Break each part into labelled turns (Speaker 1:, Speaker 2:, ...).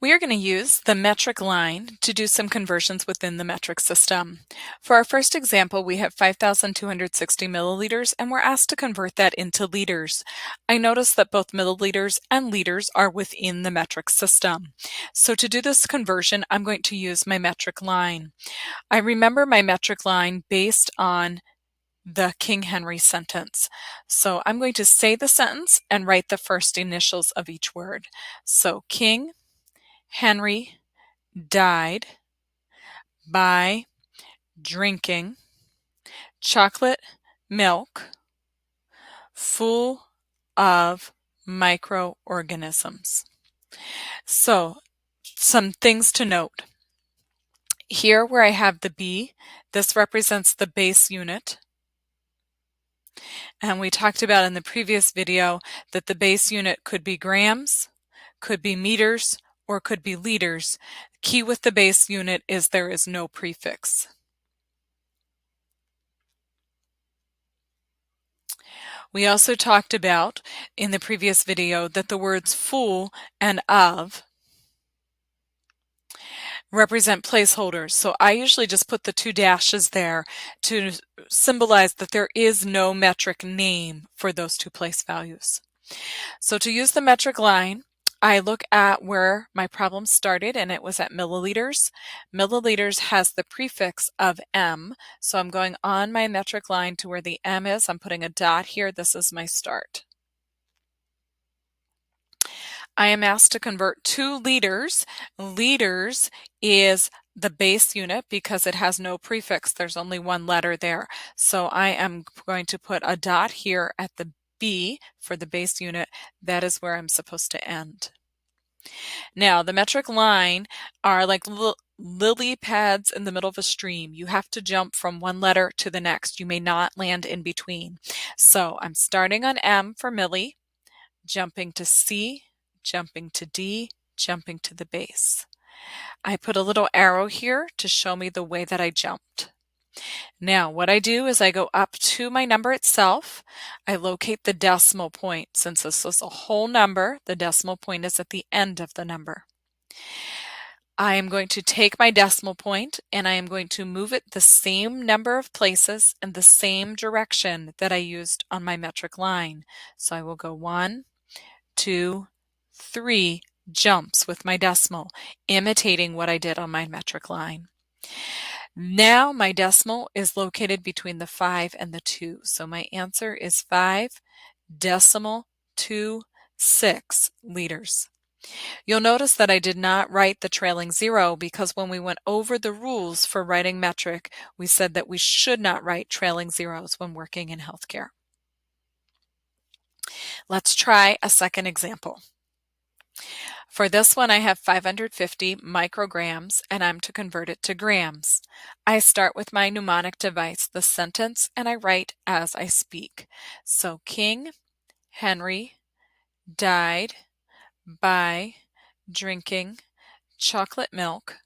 Speaker 1: We are going to use the metric line to do some conversions within the metric system. For our first example, we have 5,260 milliliters and we're asked to convert that into liters. I notice that both milliliters and liters are within the metric system. So to do this conversion, I'm going to use my metric line. I remember my metric line based on the King Henry sentence. So I'm going to say the sentence and write the first initials of each word. So King Henry died by drinking chocolate milk full of microorganisms. So, some things to note. Here where I have the B, this represents the base unit. And we talked about in the previous video that the base unit could be grams, could be meters, or could be liters. Key with the base unit is there is no prefix. We also talked about in the previous video that the words full and of represent placeholders. So I usually just put the two dashes there to symbolize that there is no metric name for those two place values. So to use the metric line, I look at where my problem started and it was at milliliters. Milliliters has the prefix of M, so I'm going on my metric line to where the M is. I'm putting a dot here. This is my start. I am asked to convert 2 liters. Liters is the base unit because it has no prefix. There's only one letter there. So I am going to put a dot here at the B for the base unit. That is where I'm supposed to end. Now, the metric line are like lily pads in the middle of a stream. You have to jump from one letter to the next. You may not land in between. So I'm starting on M for milli, jumping to C, jumping to D, jumping to the base. I put a little arrow here to show me the way that I jumped. Now, what I do is I go up to my number itself. I locate the decimal point. Since this is a whole number, the decimal point is at the end of the number. I am going to take my decimal point and I am going to move it the same number of places in the same direction that I used on my metric line. So I will go 1, 2, 3 jumps with my decimal, imitating what I did on my metric line. Now my decimal is located between the 5 and the 2. So my answer is 5.26 liters. You'll notice that I did not write the trailing zero because when we went over the rules for writing metric, we said that we should not write trailing zeros when working in healthcare. Let's try a second example. For this one, I have 550 micrograms and I'm to convert it to grams. I start with my mnemonic device, the sentence, and I write as I speak. So King Henry died by drinking chocolate milk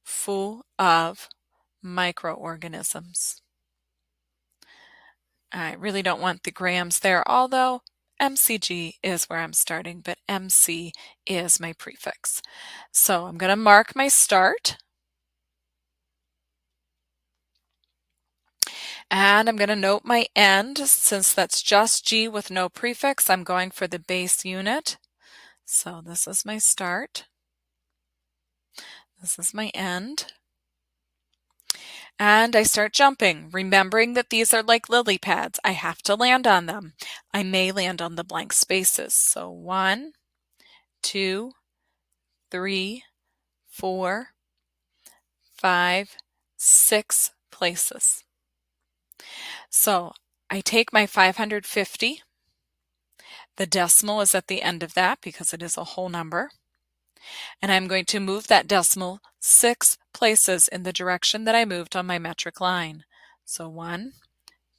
Speaker 1: full of microorganisms. I really don't want the grams there, although MCG is where I'm starting, but MC is my prefix. So I'm going to mark my start. And I'm going to note my end. Since that's just G with no prefix, I'm going for the base unit. So this is my start. This is my end. And I start jumping, remembering that these are like lily pads. I have to land on them. I may land on the blank spaces. So 1, 2, 3, 4, 5, 6 places. So I take my 550. The decimal is at the end of that because it is a whole number. And I'm going to move that decimal 6 places in the direction that I moved on my metric line. So 1,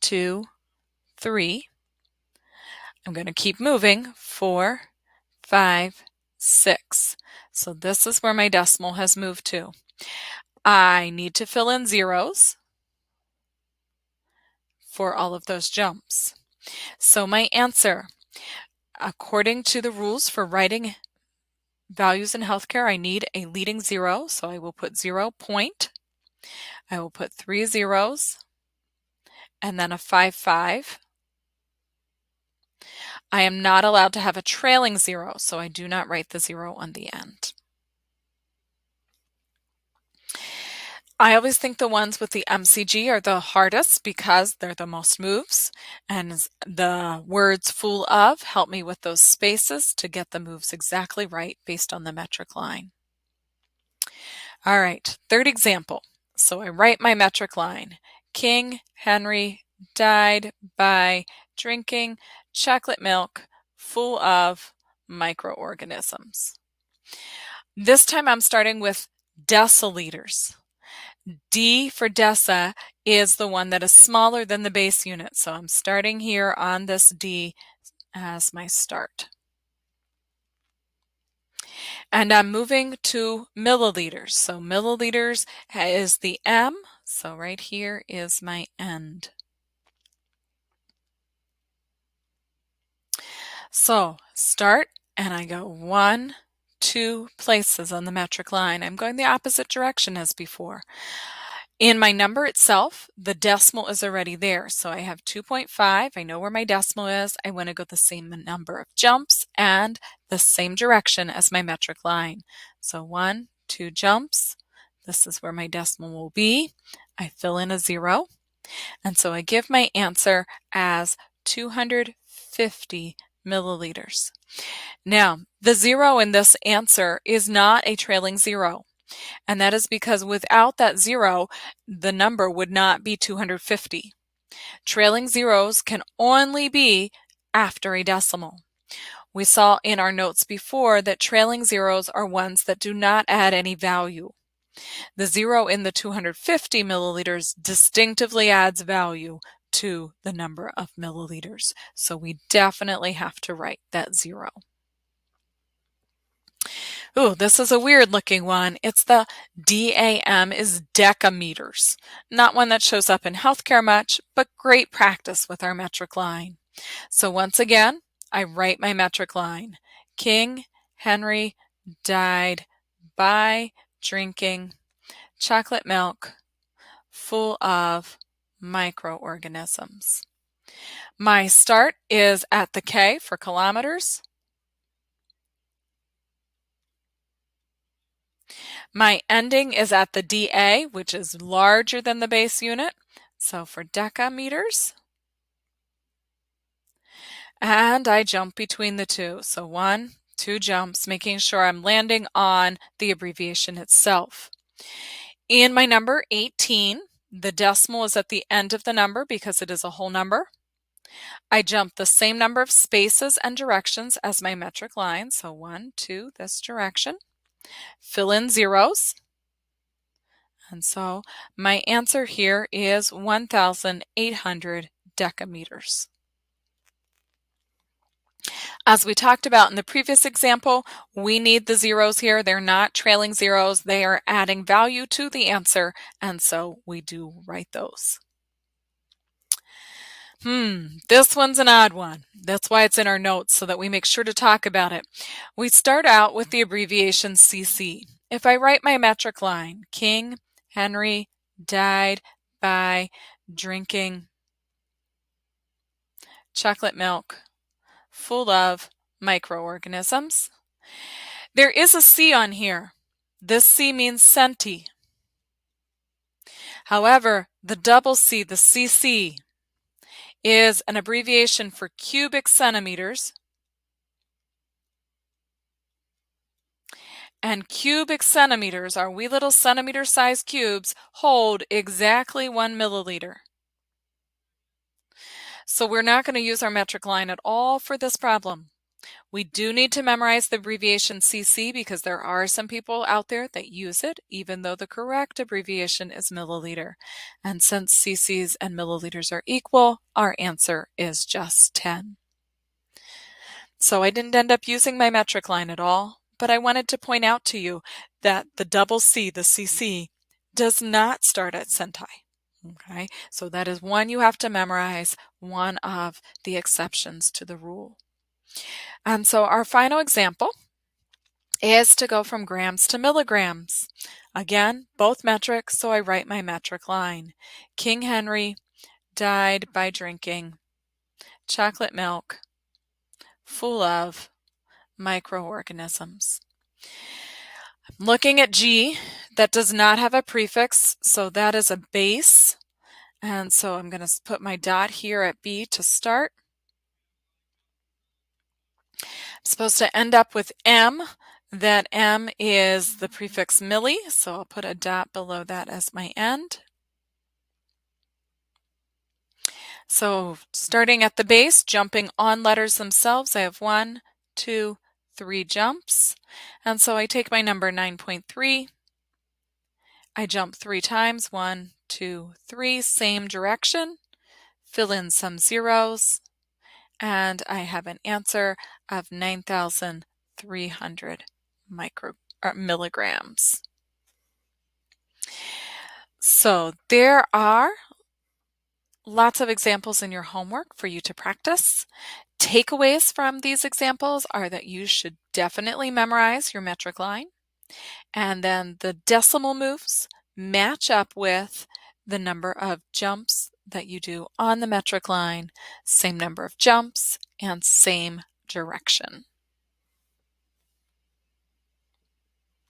Speaker 1: 2, 3. I'm going to keep moving. 4, 5, 6. So this is where my decimal has moved to. I need to fill in zeros for all of those jumps. So my answer, according to the rules for writing values in healthcare, I need a leading zero, so I will put 0 point. I will put 3 zeros and then a 5. I am not allowed to have a trailing zero, so I do not write the 0 on the end. I always think the ones with the MCG are the hardest because they're the most moves, and the words full of help me with those spaces to get the moves exactly right based on the metric line. All right, third example. So I write my metric line. King Henry died by drinking chocolate milk full of microorganisms. This time I'm starting with deciliters. D for deci is the one that is smaller than the base unit. So I'm starting here on this D as my start. And I'm moving to milliliters. So milliliters is the M. So right here is my end. So start, and I go 1, 2 places on the metric line. I'm going the opposite direction as before. In my number itself, the decimal is already there. So I have 2.5. I know where my decimal is. I want to go the same number of jumps and the same direction as my metric line. So 1, 2 jumps. This is where my decimal will be. I fill in a 0. And so I give my answer as 250 milliliters. Now, the 0 in this answer is not a trailing 0. And that is because without that 0, the number would not be 250. Trailing zeros can only be after a decimal. We saw in our notes before that trailing zeros are ones that do not add any value. The 0 in the 250 milliliters distinctively adds value to the number of milliliters. So we definitely have to write that 0. Ooh, this is a weird looking one. It's the DAM is decameters. Not one that shows up in healthcare much, but great practice with our metric line. So once again, I write my metric line. King Henry died by drinking chocolate milk full of microorganisms. My start is at the K for kilometers. My ending is at the DA, which is larger than the base unit. So for decameters. And I jump between the two. So 1, 2 jumps, making sure I'm landing on the abbreviation itself. In my number 18, the decimal is at the end of the number because it is a whole number. I jump the same number of spaces and directions as my metric line. So 1, 2, this direction. Fill in zeros. And so my answer here is 1,800 decameters. As we talked about in the previous example, we need the zeros here. They're not trailing zeros. They are adding value to the answer, and so we do write those. This one's an odd one. That's why it's in our notes so that we make sure to talk about it. We start out with the abbreviation CC. If I write my metric line, King Henry died by drinking chocolate milk full of microorganisms. There is a C on here. This C means centi. However, the double C, the CC, is an abbreviation for cubic centimeters. And cubic centimeters, our wee little centimeter-sized cubes, hold exactly 1 milliliter. So we're not going to use our metric line at all for this problem. We do need to memorize the abbreviation CC because there are some people out there that use it, even though the correct abbreviation is milliliter. And since CCs and milliliters are equal, our answer is just 10. So I didn't end up using my metric line at all, but I wanted to point out to you that the double C, the CC, does not start at centi. Okay, so that is one you have to memorize, one of the exceptions to the rule. And so our final example is to go from grams to milligrams. Again, both metric, so I write my metric line. King Henry died by drinking chocolate milk full of microorganisms. I'm looking at G. That does not have a prefix, so that is a base. And so I'm going to put my dot here at B to start. I'm supposed to end up with M. That M is the prefix milli, so I'll put a dot below that as my end. So starting at the base, jumping on letters themselves, I have 1, 2, 3 jumps. And so I take my number 9.3. I jump 3 times, 1, 2, 3, same direction, fill in some zeros, and I have an answer of 9,300 milligrams. So there are lots of examples in your homework for you to practice. Takeaways from these examples are that you should definitely memorize your metric line, and then the decimal moves match up with the number of jumps that you do on the metric line, same number of jumps, and same direction.